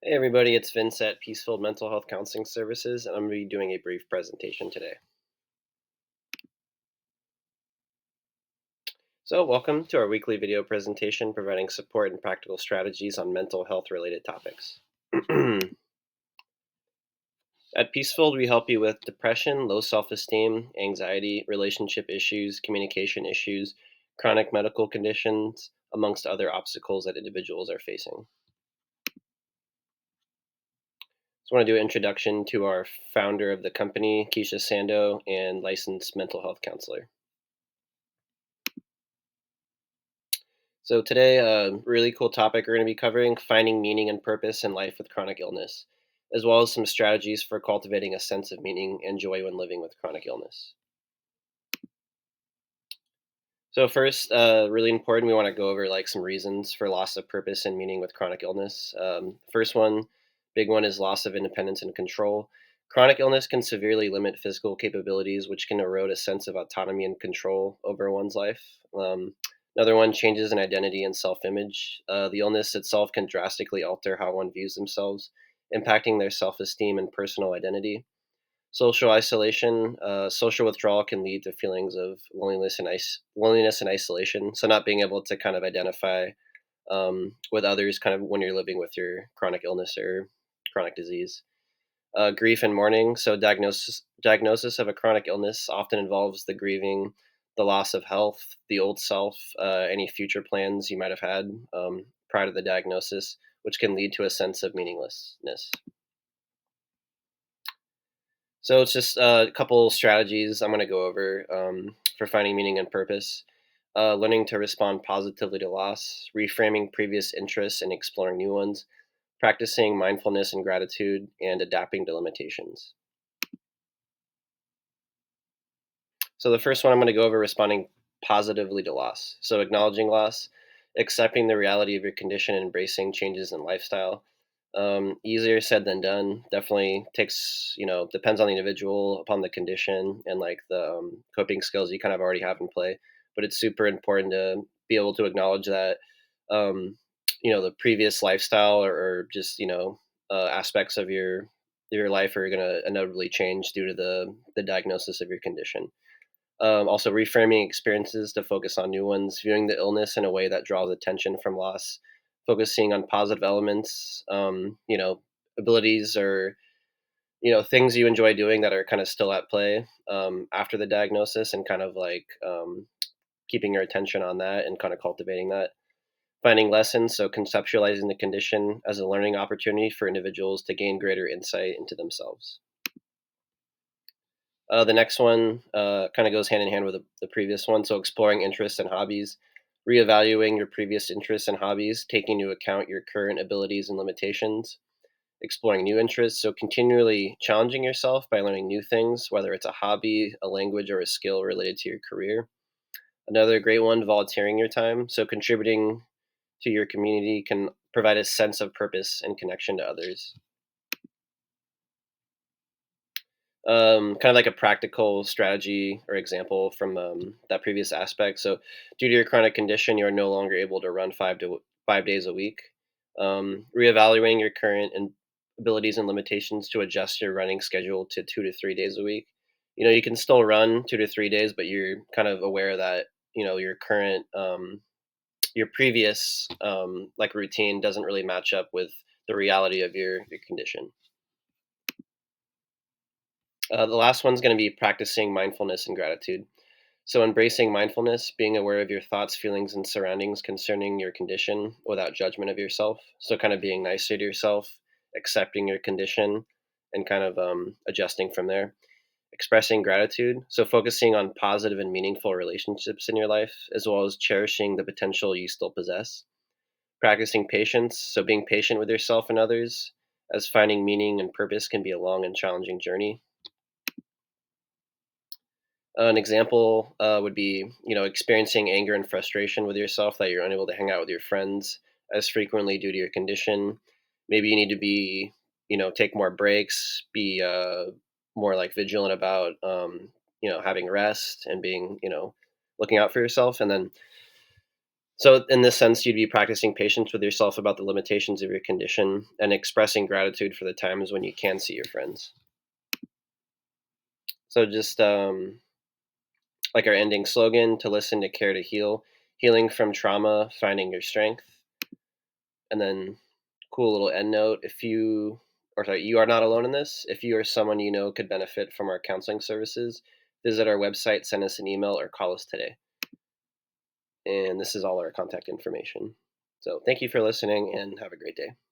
Hey everybody, it's Vince at Peaceful Mental Health Counseling Services, and I'm going to be doing a brief presentation today. So, welcome to our weekly video presentation providing support and practical strategies on mental health related topics. At Peaceful, we help you with depression, low self esteem, anxiety, relationship issues, communication issues, chronic medical conditions, amongst other obstacles that individuals are facing. So I want to do an introduction to our founder of the company, Keisha Sando, and licensed mental health counselor. So today, a really cool topic we're going to be covering: finding meaning and purpose in life with chronic illness, as well as some strategies for cultivating a sense of meaning and joy when living with chronic illness. So first, really important, we want to go over like some reasons for loss of purpose and meaning with chronic illness. First one, big one, is loss of independence and control. Chronic illness can severely limit physical capabilities, which can erode a sense of autonomy and control over one's life. Another one, changes in identity and self-image. The illness itself can drastically alter how one views themselves, impacting their self-esteem and personal identity. Social isolation, social withdrawal can lead to feelings of loneliness and isolation. So not being able to kind of identify with others, kind of when you're living with your chronic illness or chronic disease. Grief and mourning. So diagnosis of a chronic illness often involves the grieving, the loss of health, the old self, any future plans you might have had prior to the diagnosis, which can lead to a sense of meaninglessness. So it's just a couple strategies I'm going to go over for finding meaning and purpose. Learning to respond positively to loss, reframing previous interests and exploring new ones, practicing mindfulness and gratitude, and adapting to limitations. So the first one I'm going to go over: responding positively to loss. So acknowledging loss, accepting the reality of your condition, and embracing changes in lifestyle. Easier said than done. Definitely takes, depends on the individual, upon the condition, and like the coping skills you kind of already have in play. But it's super important to be able to acknowledge that, um, the previous lifestyle or just, aspects of your life are going to inevitably change due to the diagnosis of your condition. Also, reframing experiences to focus on new ones, viewing the illness in a way that draws attention from loss, focusing on positive elements, abilities or things you enjoy doing that are kind of still at play after the diagnosis, and kind of like keeping your attention on that and kind of cultivating that. Finding lessons, so conceptualizing the condition as a learning opportunity for individuals to gain greater insight into themselves. The next one kind of goes hand in hand with the previous one. So, exploring interests and hobbies, reevaluating your previous interests and hobbies, taking into account your current abilities and limitations, exploring new interests. So, continually challenging yourself by learning new things, whether it's a hobby, a language, or a skill related to your career. Another great one: volunteering your time. So, contributing to your community can provide a sense of purpose and connection to others. Kind of like a practical strategy or example from that previous aspect. So, due to your chronic condition, you are no longer able to run 5 days a week. Reevaluating your current abilities and limitations to adjust your running schedule to 2 to 3 days a week. You can still run 2 to 3 days, but you're kind of aware that your current your previous like routine doesn't really match up with the reality of your condition. The last one's going to be practicing mindfulness and gratitude. So, embracing mindfulness, being aware of your thoughts, feelings, and surroundings concerning your condition without judgment of yourself. So, kind of being nicer to yourself, accepting your condition, and kind of adjusting from there. Expressing gratitude. So, focusing on positive and meaningful relationships in your life, as well as cherishing the potential you still possess. Practicing patience. So, being patient with yourself and others, as finding meaning and purpose can be a long and challenging journey. An example would be, experiencing anger and frustration with yourself that you're unable to hang out with your friends as frequently due to your condition. Maybe you need to be, take more breaks, be more like vigilant about, having rest and being, looking out for yourself. And then So, in this sense, you'd be practicing patience with yourself about the limitations of your condition and expressing gratitude for the times when you can see your friends. So, just like our ending slogan, to listen, to care, to heal, healing from trauma, finding your strength. And then, cool little end note, if you, or sorry, you are not alone in this. If you or someone you know could benefit from our counseling services, visit our website, send us an email, or call us today. And this is all our contact information. So, thank you for listening and have a great day.